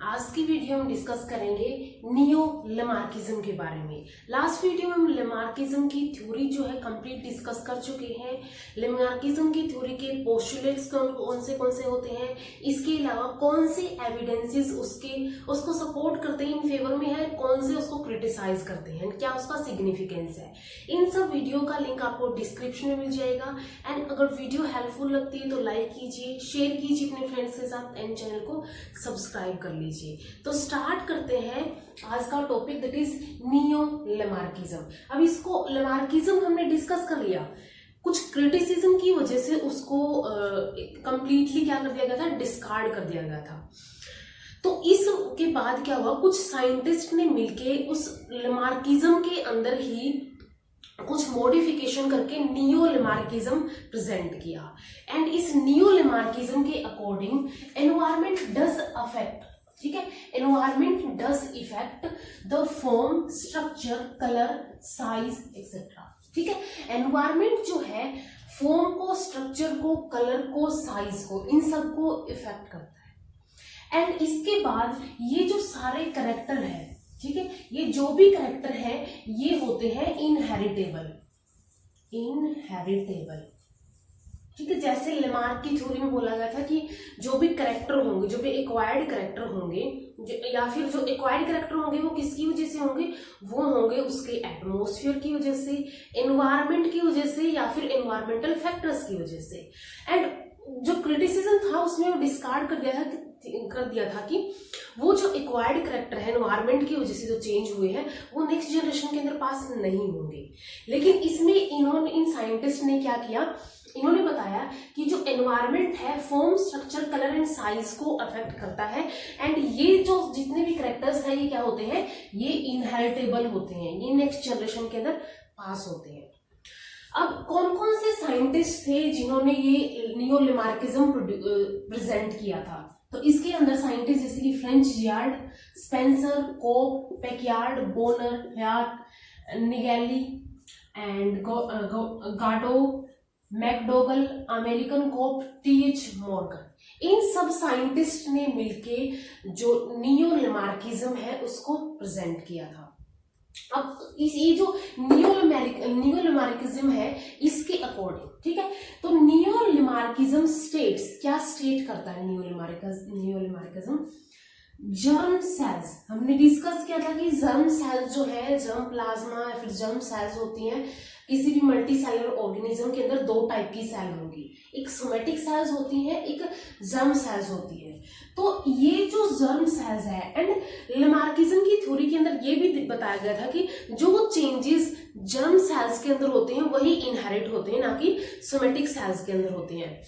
आज की वीडियो में डिस्कस करेंगे नियो लेमार्किज्म के बारे में। लास्ट वीडियो में हम लेमार्किज्म की थ्योरी जो है कंप्लीट डिस्कस कर चुके हैं। लेमार्किज्म की थ्योरी के पोस्टुलेट्स कौन से होते हैं, इसके अलावा कौन से एविडेंसेस उसको सपोर्ट करते हैं, इन फेवर में है, कौन से उसको क्रिटिसाइज करते हैं, क्या उसका सिग्निफिकेंस है। इन सब वीडियो का लिंक आपको डिस्क्रिप्शन में मिल जाएगा। एंड अगर वीडियो हेल्पफुल लगती है तो लाइक कीजिए, शेयर कीजिए अपने फ्रेंड्स के साथ एंड चैनल को सब्सक्राइब कर लीजिए। तो स्टार्ट करते हैं आज का topic, that is neo Lamarckism. अब इसको लेमार्किज्म हमने डिस्कस कर लिया, कुछ क्रिटिसिज्म की वजह से उसको कंप्लीटली क्या कर दिया गया था, डिस्कार्ड कर दिया गया था। तो इसके बाद क्या हुआ, कुछ साइंटिस्ट ने मिलके उस लेमार्किज्म के अंदर ही कुछ मॉडिफिकेशन करके नियो लेमार्किज्म प्रेजेंट किया। एंड इस नियो लेमार्किज्म के अकॉर्डिंग एनवायरमेंट डज अफेक्ट, ठीक है, environment does effect the form, structure, colour, size etcetera. ठीक है, एनवायरमेंट जो है फॉर्म को, स्ट्रक्चर को, कलर को, साइज को, इन सब को इफेक्ट करता है। एंड इसके बाद ये जो सारे कैरेक्टर है, ठीक है, ये जो भी कैरेक्टर है ये होते हैं इनहेरिटेबल। ठीक है, जैसे लेमार्क की थ्योरी में बोला गया था कि जो भी कैरेक्टर होंगे, जो भी एक्वायर्ड कैरेक्टर होंगे, या फिर जो एक्वायर्ड कैरेक्टर होंगे वो किसकी वजह से होंगे, वो होंगे उसके एटमॉस्फेयर की वजह से, एनवायरमेंट की वजह से, या फिर एनवायरमेंटल फैक्टर्स की वजह से। एंड जो क्रिटिसिज्म था उसमें वो डिस्कार्ड कर दिया था कि वो जो एक्वायर्ड कैरेक्टर है एनवायरमेंट की वजह से जो चेंज हुए हैं वो नेक्स्ट जनरेशन के अंदर पास नहीं होंगे। लेकिन इसमें इन साइंटिस्ट ने क्या किया, इन्होंने बताया कि जो एनवायरमेंट है form, structure, colour and size को अफेक्ट करता है। एंड ये जो जितने भी कैरेक्टर्स हैं ये क्या होते हैं, ये इनहेरिटेबल होते हैं, ये नेक्स्ट जनरेशन के अंदर पास होते हैं। अब कौन कौन से साइंटिस्ट थे जिन्होंने ये नियो लेमार्किज्म प्रेजेंट किया था, तो इसके अंदर साइंटिस्ट जैसे कि French Giard, Spencer, Cope, Packard, Bonnier, Hyatt, Naegeli and Gadow, McDougall, American Cope, TH Morgan, इन सब साइंटिस्ट ने मिलके जो नियो लेमार्किज्म है उसको प्रेजेंट किया था। अब ये जो नियो लेमार्किज्म है इसके अकॉर्डिंग, ठीक है, तो नियो लेमार्किज्म स्टेट्स, क्या स्टेट करता है नियो लेमार्किज्म, जर्म सेल्स। हमने डिस्कस किया था कि जर्म सेल्स जो है, जर्म प्लाज्मा या फिर जर्म सेल्स होती हैं किसी भी मल्टी सेलुलर ऑर्गेनिज्म के अंदर, दो टाइप की सेल होंगी, एक सोमेटिक सेल्स होती है, एक जर्म सेल्स होती है। तो ये जो जर्म सेल्स है, एंड लेमार्किज्म की थ्योरी के अंदर ये भी बताया गया था कि जो चेंजेस जर्म सेल्स के अंदर होते हैं वही इनहेरिट होते हैं, ना कि सोमेटिक सेल्स के अंदर होते हैं।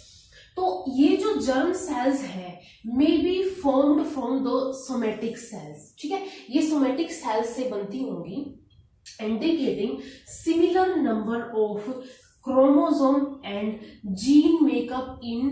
तो ये जो जर्म सेल्स है may be formed from the somatic cells, ठीक है, ये सोमेटिक सेल्स से बनती होंगी, indicating similar number of chromosome and gene makeup in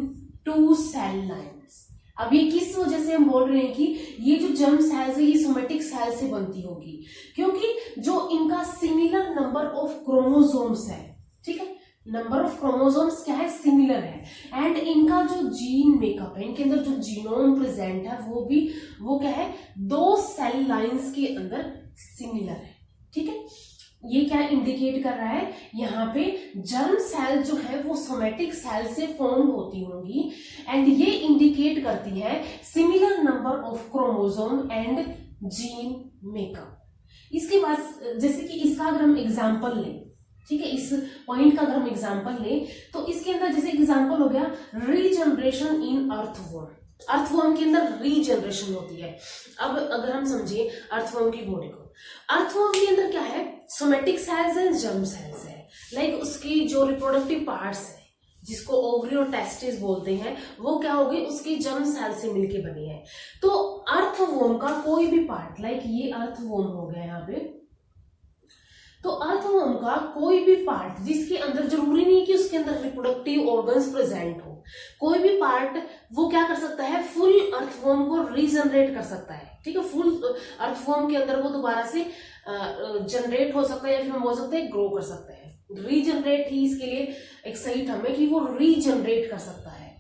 two cell lines। अब ये किस वजह से हम बोल रहे हैं कि ये जो जर्म सेल्स है ये सोमेटिक सेल से बनती होगी, क्योंकि जो इनका सिमिलर नंबर ऑफ क्रोमोसोम्स है, ठीक है, नंबर ऑफ क्रोमोसोम्स क्या है, सिमिलर है। एंड इनका जो जीन मेकअप है, इनके अंदर जो जीनोम प्रेजेंट है वो क्या है, दो सेल लाइंस के अंदर सिमिलर है। ठीक है, ये क्या इंडिकेट कर रहा है, यहाँ पे जर्म सेल जो है वो सोमेटिक सेल से फॉर्म होती होंगी। एंड ये इंडिकेट करती है similar number of chromosome and gene makeup. इसके बाद जैसे कि इसका अगर हम एग्जांपल लें, ठीक है, इस पॉइंट का अगर हम एग्जांपल लें तो इसके अंदर जैसे एग्जांपल हो गया रीजनरेशन इन अर्थवर्म। अर्थवर्म के अंदर रीजनरेशन होती है। अब अगर हम समझिए अर्थवर्म की बॉडी को, अर्थवर्म के अंदर क्या है, सोमेटिक सेल्स है, जर्म सेल्स है, लाइक उसकी जो रिप्रोडक्टिव पार्ट्स है जिसको ओवरी और टेस्टिस बोलते हैं वो क्या हो गए, उसकी जर्म सेल से मिलके बनी है। तो अर्थवर्म का कोई भी पार्ट, लाइक ये अर्थवर्म हो गया यहाँ पे, तो अर्थवर्म का कोई भी पार्ट जिसके अंदर, जरूरी नहीं कि उसके अंदर रिप्रोडक्टिव ऑर्गन्स प्रेजेंट हो, कोई भी पार्ट वो क्या कर सकता है, फुल अर्थवर्म को रीजनरेट कर सकता है। ठीक है, फुल अर्थवर्म के अंदर वो दोबारा से जनरेट हो सकता है, या फिर हम बोल सकते हैं ग्रो कर सकता है। रीजनरेट ही इसके लिए एक सही टर्म है कि वो रीजनरेट कर सकता है।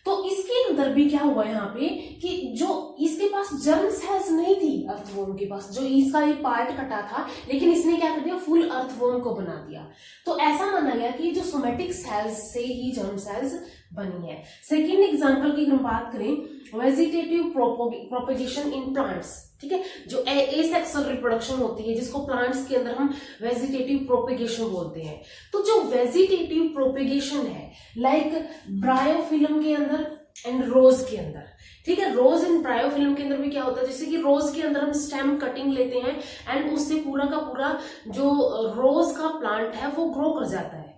तो इसके अंदर भी क्या हुआ यहाँ पे कि जो इसके पास जर्म सेल्स नहीं थी अर्थवॉर्म के पास, जो इसका ये पार्ट कटा था, लेकिन इसने क्या कर दिया, फुल अर्थवॉर्म को बना दिया। तो ऐसा माना गया कि जो सोमेटिक सेल्स से ही जर्म सेल्स बनी है। सेकेंड एग्जांपल की हम बात करें, वेजिटेटिव प्रोपेगेशन इन प्लांट्स, ठीक है, जो एसेक्सुअल रिप्रोडक्शन होती है जिसको प्लांट्स के अंदर हम वेजिटेटिव प्रोपेगेशन बोलते हैं। तो जो वेजिटेटिव प्रोपेगेशन है, लाइक ब्रायोफिलम के अंदर एंड रोज के अंदर, ठीक है, रोज एंड ब्रायोफिलम के अंदर भी क्या होता है, जैसे कि रोज के अंदर हम स्टेम कटिंग लेते हैं एंड उससे पूरा का पूरा जो रोज का प्लांट है वो ग्रो कर जाता है।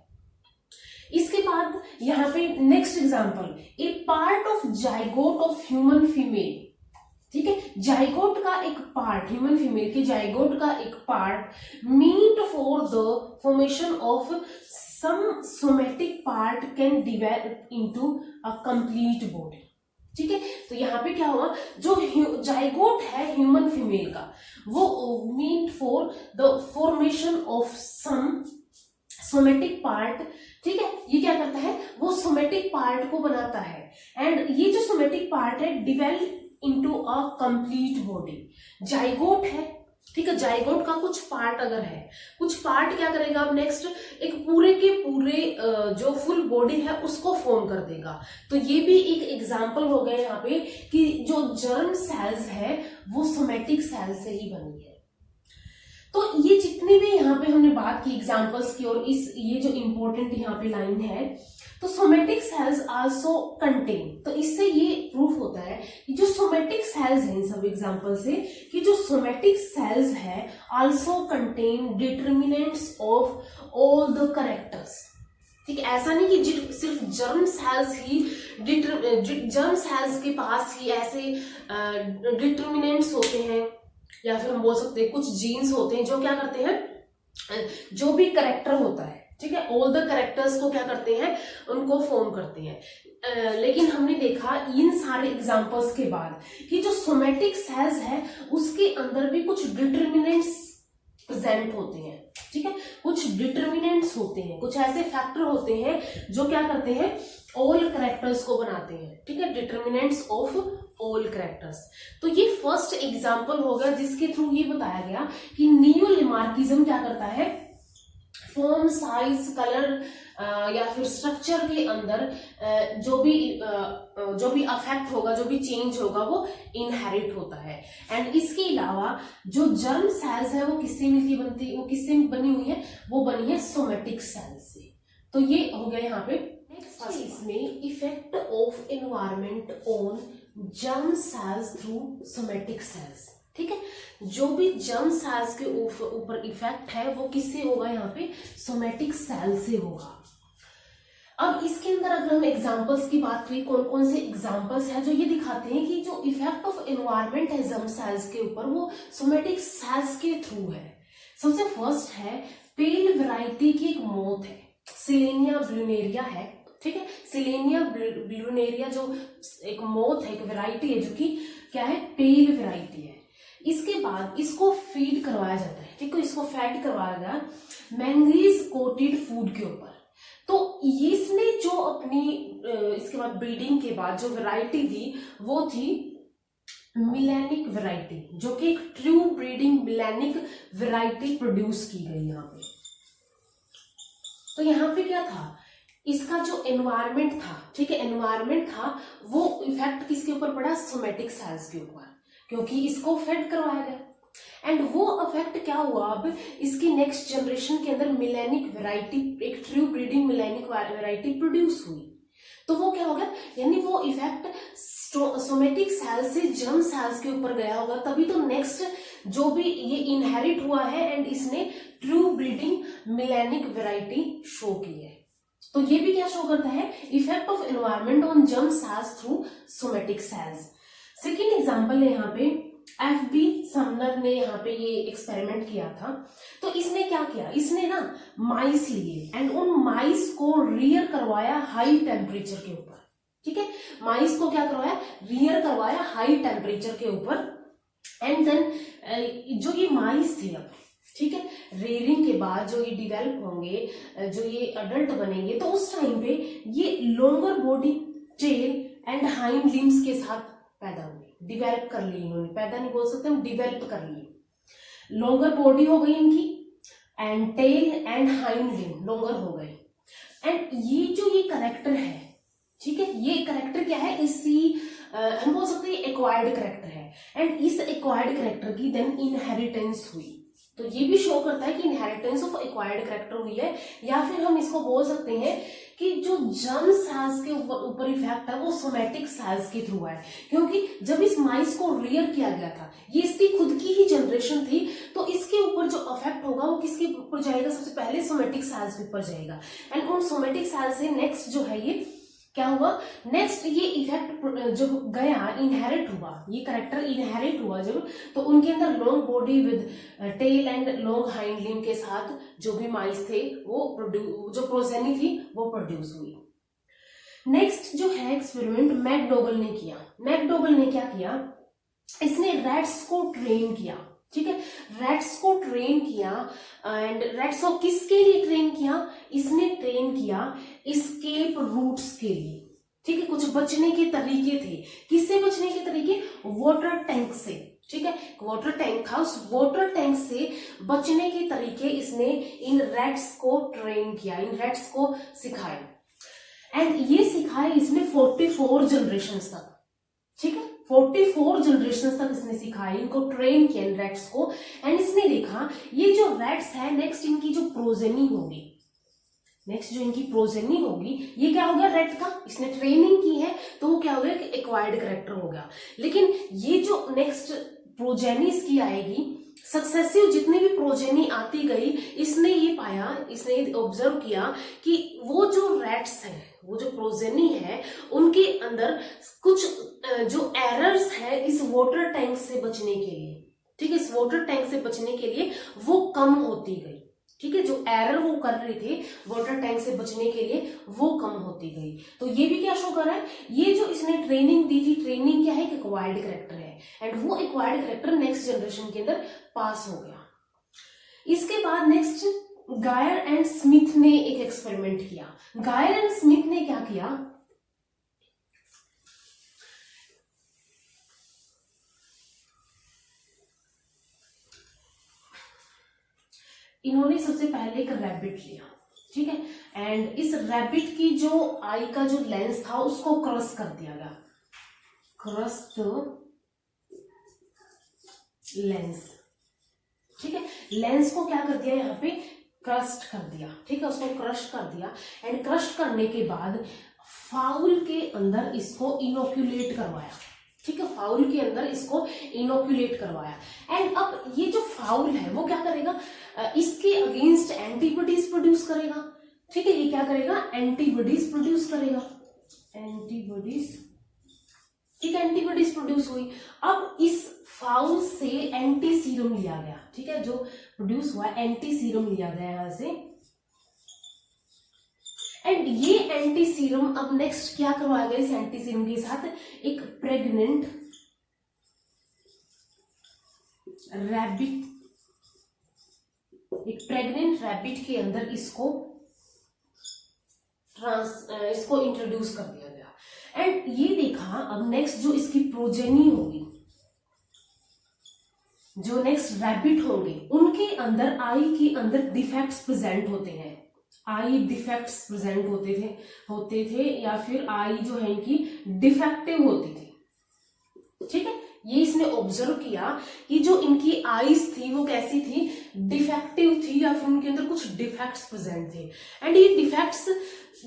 इसके बाद यहाँ पे next example, a part of zygote of human female, ठीक है, जाइगोट का एक पार्ट, ह्यूमन फीमेल के जाइगोट का एक part meet for the formation of some somatic part can develop into a complete body, ठीक है। तो यहाँ पे क्या हुआ, जो जाइगोट है ह्यूमन फीमेल का, वो meet for the formation of some somatic part, ठीक है, ये क्या करता है, वो सोमेटिक पार्ट को बनाता है एंड ये जो सोमेटिक पार्ट है develop into a complete body. Zygote है, ठीक है, जाइगोट का कुछ पार्ट अगर है, कुछ पार्ट क्या करेगा, अब नेक्स्ट एक पूरे के पूरे जो फुल बॉडी है उसको फॉर्म कर देगा। तो ये भी एक एग्जांपल हो गया यहाँ पे कि जो जर्म सेल्स है वो सोमेटिक सेल्स से ही बनी है। तो ये जितनी भी यहाँ पे हमने बात की एग्जांपल्स की, और इस ये जो इंपॉर्टेंट यहाँ पे लाइन है, तो सोमेटिक सेल्स आल्सो कंटेन, तो इससे ये प्रूफ होता है कि जो सोमेटिक सेल्स हैं, इन सब एग्जांपल से, कि जो सोमेटिक सेल्स है also contain determinants of all the characters, ठीक है। ऐसा नहीं कि सिर्फ जर्म सेल्स ही जर्म सेल्स के पास ही ऐसे डिटर्मिनेंट्स होते हैं, या फिर हम बोल सकते हैं कुछ जीन्स होते हैं जो क्या करते हैं, जो भी करेक्टर होता है, ठीक है, ऑल द करेक्टर्स को क्या करते हैं, उनको फॉर्म करते हैं। लेकिन हमने देखा इन सारे एग्जांपल्स के बाद कि जो सोमेटिक सेल्स है उसके अंदर भी कुछ डिटर्मिनेंट्स प्रेजेंट होते हैं, ठीक है, कुछ डिटर्मिनेंट्स होते हैं, कुछ ऐसे फैक्टर होते हैं जो क्या करते हैं, ऑल करेक्टर्स को बनाते हैं, ठीक है, डिटर्मिनेंट्स ऑफ ऑल करेक्टर्स। तो ये फर्स्ट एग्जांपल होगा जिसके थ्रू ये बताया गया कि नियोलेमार्किज्म क्या करता है, फॉर्म, साइज, कलर या फिर स्ट्रक्चर के अंदर जो भी अफेक्ट होगा, जो भी चेंज होगा वो इनहेरिट होता है। एंड इसके अलावा जो जर्म सेल्स है वो किससे मिलती बनती, वो किससे बनी हुई है, वो बनी है सोमेटिक सेल्स से। तो ये हो गया यहाँ पे। नेक्स्ट इसमें effect of environment on germ cells through somatic cells, ठीक है, जो भी जर्म सेल्स के ऊपर इफेक्ट है वो किससे होगा, यहाँ पे सोमेटिक सेल से होगा। अब इसके अंदर अगर हम एग्जांपल्स की बात करें, कौन कौन से एग्जांपल्स हैं जो ये दिखाते हैं कि जो इफेक्ट ऑफ एनवायरमेंट है जर्म सेल्स के ऊपर वो सोमेटिक सेल्स के थ्रू है। सबसे फर्स्ट है पेल वैरायटी की एक मौत है, सिलेनिया ब्लूनेरिया है, ठीक है, सिलेनिया ब्लूनेरिया जो एक मौत है, एक वैरायटी है जो कि क्या है, पेल वैरायटी है। इसके बाद इसको फीड करवाया जाता है, ठीक है, इसको फीड करवाया गया मैंगनीज कोटेड फूड के ऊपर। तो इसने जो अपनी इसके बाद ब्रीडिंग के बाद जो वैरायटी थी वो थी मिलेनिक वैरायटी, जो कि एक ट्रू ब्रीडिंग मिलेनिक वैरायटी प्रोड्यूस की गई यहाँ पे। तो यहाँ पे क्या था, इसका जो एनवायरमेंट था, ठीक है, एनवायरमेंट था वो इफेक्ट किसके ऊपर पड़ा, सोमेटिक सेल्स के ऊपर, क्योंकि इसको फेड करवाया गया। एंड वो अफेक्ट क्या हुआ, अब इसकी नेक्स्ट जनरेशन के अंदर मिलेनिक वैरायटी, एक ट्रू ब्रीडिंग मिलेनिक वैरायटी प्रोड्यूस हुई। तो वो क्या हो गया, यानी वो इफेक्ट सोमेटिक सेल्स से जर्म सेल्स के ऊपर गया होगा, तभी तो नेक्स्ट जो भी ये इनहेरिट हुआ है एंड इसने ट्रू ब्रीडिंग मिलेनिक वैरायटी शो की है। तो ये भी क्या शो करता है, effect of environment on germ cells through somatic cells. Second example है यहाँ पे FB समनर ने यहाँ पे ये एक्सपेरिमेंट किया था। तो इसने क्या किया, इसने ना माइस लिए एंड उन माइस को रियर करवाया हाई टेम्परेचर के ऊपर, ठीक है, माइस को क्या करवाया, रियर करवाया हाई टेम्परेचर के ऊपर। एंड देन जो ये माइस थे अब, ठीक है, रेयरिंग के बाद जो ये डिवेल्प होंगे, जो ये अडल्ट बनेंगे, तो उस टाइम पे ये longer body, tail and hind limbs के साथ पैदा हुए, डिवेलप कर ली इन्होंने, पैदा नहीं बोल सकते हम, डिवेलप कर ली। लॉन्गर बॉडी हो गई इनकी, and tail and hind limb longer हो गए। एंड ये जो ये करेक्टर है, ठीक है, ये करेक्टर क्या है, इसी हम बोल सकते हैं एक्वायर्ड करेक्टर है। एंड इस एक्वायर्ड करेक्टर की देन इनहेरिटेंस हुई, तो ये भी शो करता है कि इनहेरिटेंस ऑफ एक्वायर्ड करेक्टर हुई है। या फिर हम इसको बोल सकते हैं कि जो जर्म सेल्स के ऊपर इफेक्ट है वो सोमेटिक सेल्स के थ्रू है, क्योंकि जब इस माइस को रियर किया गया था, ये इसकी खुद की ही जनरेशन थी, तो इसके ऊपर जो इफेक्ट होगा वो किसके ऊपर जाएगा, सबसे पहले सोमेटिक सेल्स के ऊपर जाएगा। एंड उन सोमेटिक सेल्स से नेक्स्ट जो है ये क्या हुआ, नेक्स्ट ये इफेक्ट जब गया, इनहेरिट हुआ, ये करेक्टर इनहेरिट हुआ जब, तो उनके अंदर long body with tail and long hind limb के साथ जो भी माइस थे वो जो प्रोजेनी थी वो प्रोड्यूस हुई। नेक्स्ट जो है एक्सपेरिमेंट मैकडोगल ने किया। मैकडोगल ने क्या किया, इसने रैट्स को ट्रेन किया, ठीक है, रैट्स को ट्रेन किया। एंड रैट्स को किसके लिए ट्रेन किया, इसने ट्रेन किया एस्केप रूट्स के लिए, ठीक है, कुछ बचने के तरीके थे। किससे बचने के तरीके, वाटर टैंक से, ठीक है, वाटर टैंक था, उस वाटर टैंक से बचने के तरीके इसने इन रैट्स को ट्रेन किया, इन रैट्स को सिखाए। एंड ये सिखाए इसने 44 जनरेशंस तक, ठीक है, 44 जनरेशन तक इसने सिखाई, इनको ट्रेन किया इन रैट्स को। एंड इसने देखा ये जो रैट्स है नेक्स्ट इनकी जो प्रोजेनी होगी, नेक्स्ट जो इनकी प्रोजेनी होगी ये क्या हो गया, रैट का इसने ट्रेनिंग की है तो वो क्या हो गया कि एक्वायर्ड करेक्टर हो गया। लेकिन ये जो नेक्स्ट प्रोजेनी इसकी आएगी, सक्सेसिव जितनी भी प्रोजेनी आती गई, इसने ये पाया, इसने ये ऑब्जर्व किया कि वो जो रैट्स हैं, वो जो प्रोजेनी है, उनके अंदर कुछ जो एरर्स है इस वाटर टैंक से बचने के लिए, ठीक है, इस वाटर टैंक से बचने के लिए वो कम होती गई, ठीक है, जो एरर वो कर रहे थे वाटर टैंक से बचने के लिए वो कम होती गई। तो ये भी क्या शो कर रहा है, ये जो इसने ट्रेनिंग दी थी, ट्रेनिंग क्या है, एक्वायर्ड करेक्टर है। एंड वो एक्वायर्ड करेक्टर नेक्स्ट जनरेशन के अंदर पास हो गया। इसके बाद नेक्स्ट गायर एंड स्मिथ ने एक एक्सपेरिमेंट किया। गायर एंड स्मिथ ने क्या किया, इन्होंने सबसे पहले एक रैबिट लिया, ठीक है, एंड इस रैबिट की जो आई का जो लेंस था उसको क्रश कर दिया गया, क्रश लेंस, ठीक है, लेंस को क्या कर दिया, यहाँ पे क्रस्ट कर दिया, ठीक है, उसको क्रश कर दिया। एंड क्रश करने के बाद फाउल के अंदर इसको इनोक्यूलेट करवाया, ठीक है, फाउल के अंदर इसको इनोक्यूलेट करवाया। एंड अब ये जो फाउल है वो क्या करेगा, इसके अगेंस्ट एंटीबॉडीज प्रोड्यूस करेगा, ठीक है, ये क्या करेगा, एंटीबॉडीज प्रोड्यूस करेगा, एंटीबॉडीज, ठीक है, एंटीबॉडीज प्रोड्यूस हुई। अब इस फाउल से एंटी सीरम लिया गया, ठीक है, जो प्रोड्यूस हुआ एंटी सीरम लिया गया यहां से। एंड ये एंटी सीरम अब नेक्स्ट क्या करवाया गया, इस एंटी सीरम के साथ एक प्रेग्नेंट रैबिट, एक प्रेग्नेंट रैबिट के अंदर इसको इंट्रोड्यूस कर दिया गया। एंड ये देखा अब नेक्स्ट जो इसकी प्रोजेनी होगी, जो नेक्स्ट रैबिट होंगे उनके अंदर आई के अंदर डिफेक्ट्स प्रेजेंट होते हैं, आई डिफेक्ट्स प्रेजेंट होते थे या फिर आई जो है इनकी डिफेक्टिव होती थी, ठीक है, ये इसने ऑब्जर्व किया कि जो इनकी आईज थी वो कैसी थी, डिफेक्टिव थी या फिर उनके अंदर कुछ डिफेक्ट्स प्रेजेंट थे। एंड ये डिफेक्ट्स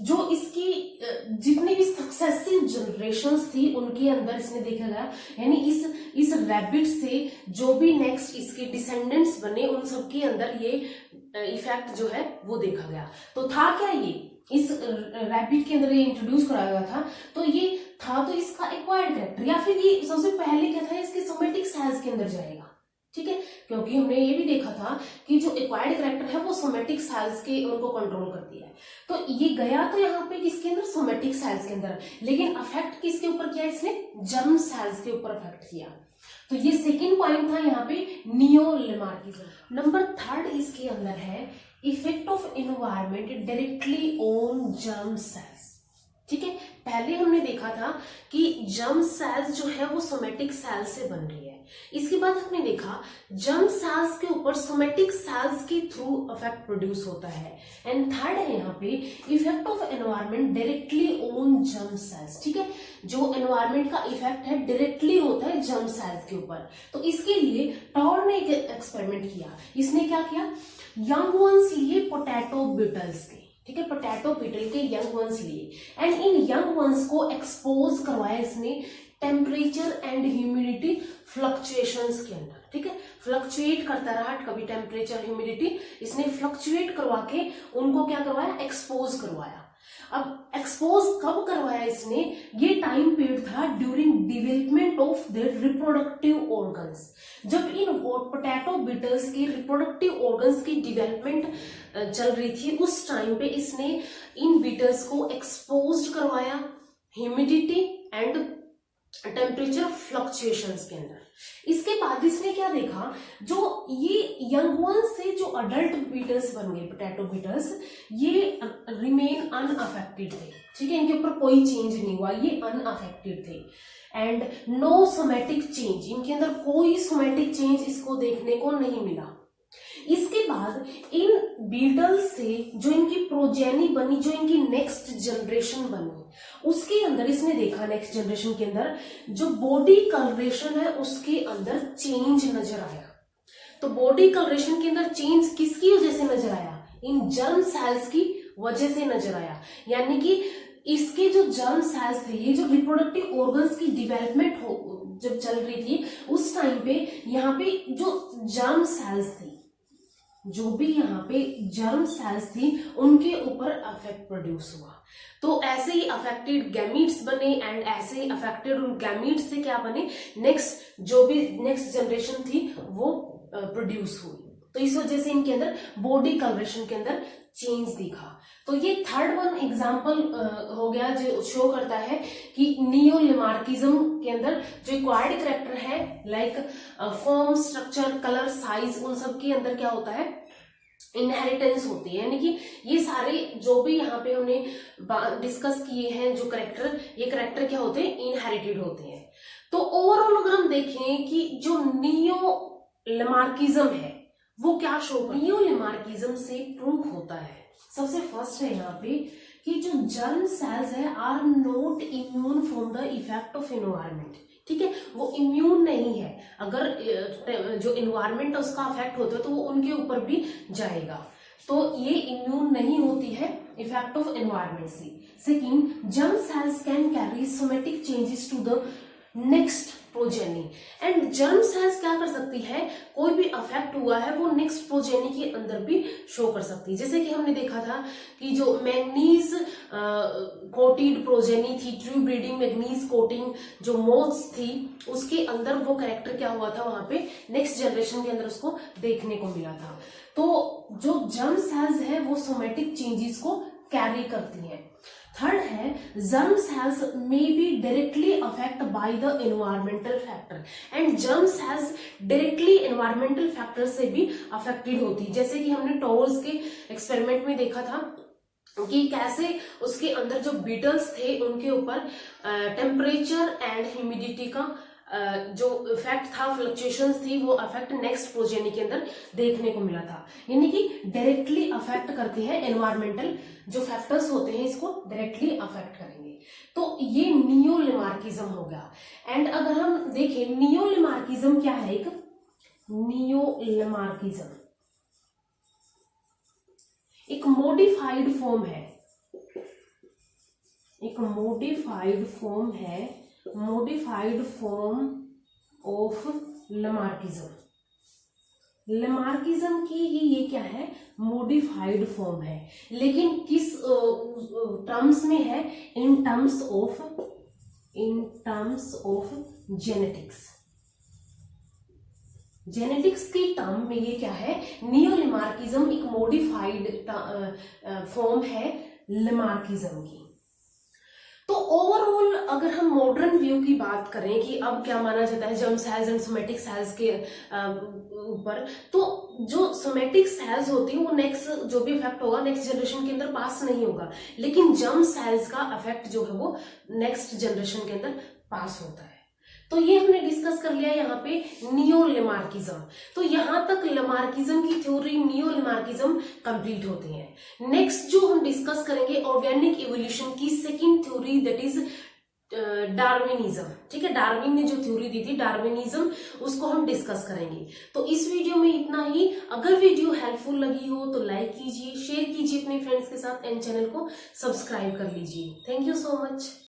जो इसकी जितने भी सक्सेसिव जनरेशंस थी उनके अंदर इसने देखा गया, यानी इस रैबिट से जो भी नेक्स्ट इसके डिसेंडेंट्स बने उन सबके अंदर ये इफेक्ट जो है वो देखा गया। तो था क्या, ये इस रैबिट के अंदर ये इंट्रोड्यूस कराया गया था, तो ये था तो इसका एक्वायर्ड करेक्टर, या फिर ये सबसे पहले क्या था, इसके सोमेटिक सेल्स के अंदर जाएगा, ठीक है, क्योंकि हमने ये भी देखा था कि जो एक्वायर्ड करेक्टर है वो सोमेटिक सेल्स के उनको कंट्रोल करती है। तो ये गया तो यहाँ पे किसके अंदर, सोमेटिक सेल्स के अंदर, लेकिन अफेक्ट किसके ऊपर किया, इसने जर्म सेल्स के ऊपर अफेक्ट किया। तो ये सेकेंड पॉइंट था यहाँ पे नियोलेमार्किज्म। नंबर 3 इसके अंदर है effect of environment directly on germ cells, ठीक है, पहले हमने देखा था कि जर्म सेल्स जो है वो सोमेटिक सेल्स से बन रही है। इसके बाद हमने देखा जर्म सेल्स के ऊपर सोमेटिक सेल्स के थ्रू इफेक्ट प्रोड्यूस होता है। एंड थर्ड है यहाँ पे effect of environment directly on germ cells. ठीक है, जो एनवायरनमेंट का इफेक्ट है डायरेक्टली होता है जर्म सेल्स के ऊपर। तो इसके लिए टॉर ने एक एक्सपेरिमेंट किया। इसने क्या किया, यंग वंस लिए पोटैटो बीटल्स के, ठीक है, पोटैटो बीटल के यंग वंस लिए एंड इन यंग वंस को एक्सपोज करवाया इसने टेम्परेचर एंड ह्यूमिडिटी फ्लक्चुएशंस के अंदर। ठीक है, फ्लक्चुएट करता रहा, कभी टेम्परेचर ह्यूमिडिटी इसने फ्लक्चुएट करवा के उनको क्या करवाया, एक्सपोज करवाया। अब एक्सपोज कब करवाया इसने, ये टाइम पीरियड था during development of their reproductive organs. जब इन पोटैटो बीटल्स के रिप्रोडक्टिव ऑर्गन्स की डेवलपमेंट चल रही थी, उस टाइम पे इसने इन बीटल्स को एक्सपोज करवाया ह्यूमिडिटी एंड टेम्परेचर फ्लक्चुएशंस के अंदर। इसके बाद इसने क्या देखा, जो ये यंग वंस से जो अडल्ट बीटल्स बन गए पोटैटो बीटल्स, ये रिमेन अनअफेक्टेड थे। ठीक है, इनके ऊपर कोई चेंज नहीं हुआ, ये अनअफेक्टेड थे एंड नो सोमेटिक चेंज, इनके अंदर कोई सोमेटिक चेंज इसको देखने को नहीं मिला। इसके बाद इन बीटल्स से जो इनकी प्रोजेनी बनी, जो इनकी नेक्स्ट जनरेशन बनी, उसके अंदर इसने देखा नेक्स्ट जनरेशन के अंदर जो बॉडी कलरेशन है उसके अंदर चेंज नजर आया। तो बॉडी कलरेशन के अंदर चेंज किसकी वजह से नजर आया, इन जर्म सेल्स की वजह से नजर आया। यानी कि इसके जो जर्म सेल्स थे, ये जो रिप्रोडक्टिव ऑर्गन्स की डेवलपमेंट जब चल रही थी उस टाइम पे यहाँ पे जो जर्म सेल्स थी, जो भी यहाँ पे जर्म सेल्स थी, उनके ऊपर अफेक्ट प्रोड्यूस हुआ। तो ऐसे ही अफेक्टेड गैमीट्स बने एंड ऐसे ही अफेक्टेड उन गैमीट्स से क्या बने, नेक्स्ट जो भी नेक्स्ट जनरेशन थी वो प्रोड्यूस हुई। तो इस वजह से इनके अंदर बॉडी कलरेशन के अंदर चेंज दिखा। तो ये थर्ड वन एग्जाम्पल हो गया जो शो करता है कि नियोलिमार्किज्म के अंदर जो एक्वायर्ड कैरेक्टर है like form, structure, colour, size, उन सब के अंदर क्या होता है, इनहेरिटेंस होती है। यानी कि ये सारे जो भी यहाँ पे हमने डिस्कस किए हैं जो कैरेक्टर, ये कैरेक्टर क्या होते हैं, इनहेरिटेड होते हैं। तो ओवरऑल अगर हम देखें कि जो नियोलिमार्किज्म है वो क्या शो करता है, नियोलिमार्किज्म से प्रूव होता है। सबसे फर्स्ट है यहाँ पे कि जो जर्म सेल्स है are not immune from the effect of environment. ठीक है, वो इम्यून नहीं है, अगर जो एनवायरनमेंट है उसका अफेक्ट होता है तो वो उनके ऊपर भी जाएगा। तो ये इम्यून नहीं होती है इफेक्ट ऑफ एनवायरनमेंट से। Second, germ cells can carry somatic changes to the next progeny and germ cells क्या कर सकती है, कोई भी अफेक्ट हुआ है वो नेक्स्ट प्रोजेनी के अंदर भी शो कर सकती है। जैसे कि हमने देखा था कि जो मैग्नीज कोटेड प्रोजेनी थी, ट्रू ब्रीडिंग मैग्नीज कोटिंग जो मोथ्स थी, उसके अंदर वो कैरेक्टर क्या हुआ था, वहां पे नेक्स्ट जनरेशन के अंदर उसको देखने को मिला था। तो जो जर्म सेल्स है वो सोमेटिक चेंजेस को कैरी करती हैं। थर्ड है, germ cells may be directly affect by the environmental factor and germ sales directly environmental factor से भी अफेक्टेड होती है। जैसे कि हमने टॉवर्स के एक्सपेरिमेंट में देखा था कि कैसे उसके अंदर जो बीटल्स थे उनके ऊपर टेम्परेचर एंड ह्यूमिडिटी का जो इफेक्ट था, फ्लक्चुएशंस थी, वो इफेक्ट नेक्स्ट प्रोजेनी के अंदर देखने को मिला था। यानी कि डायरेक्टली अफेक्ट करते हैं, एनवायरमेंटल जो फैक्टर्स होते हैं इसको डायरेक्टली अफेक्ट करेंगे। तो ये नियोलिमार्किज्म हो गया। एंड अगर हम देखें नियोलिमार्किज्म क्या है, एक नियोलिमार्किज्म एक मॉडिफाइड फॉर्म है, एक मॉडिफाइड फॉर्म है, मॉडिफाइड फॉर्म ऑफ लमार्किज्म। लमार्किज्म की ये क्या है, मॉडिफाइड फॉर्म है, लेकिन किस टर्म्स में है, in terms of genetics. Genetics की टर्म में ये क्या है, नियोलिमार्किज्म एक मॉडिफाइड फॉर्म है लमार्किज्म की। तो ओवरऑल अगर हम मॉडर्न व्यू की बात करें कि अब क्या माना जाता है germ cells and somatic cells के ऊपर, तो जो सोमेटिक सेल्स होती है वो नेक्स्ट जो भी इफेक्ट होगा नेक्स्ट जनरेशन के अंदर पास नहीं होगा, लेकिन जर्म सेल्स का इफेक्ट जो है वो नेक्स्ट जनरेशन के अंदर पास होता है। तो ये हमने डिस्कस कर लिया यहाँ पे नियो लेमार्किज्म। तो यहां तक लेमार्किज्म की थ्योरी, नियो लेमार्किज्म कंप्लीट होते हैं। नेक्स्ट जो हम डिस्कस करेंगे ऑर्गेनिक इवोल्यूशन की second theory, that is Darwinism. ठीक है, डार्विन ने जो थ्योरी दी थी डार्विनिज्म, उसको हम डिस्कस करेंगे। तो इस वीडियो में इतना ही। अगर वीडियो हेल्पफुल लगी हो तो लाइक कीजिए, शेयर कीजिए अपने फ्रेंड्स के साथ एंड चैनल को सब्सक्राइब कर लीजिए। Thank you so much.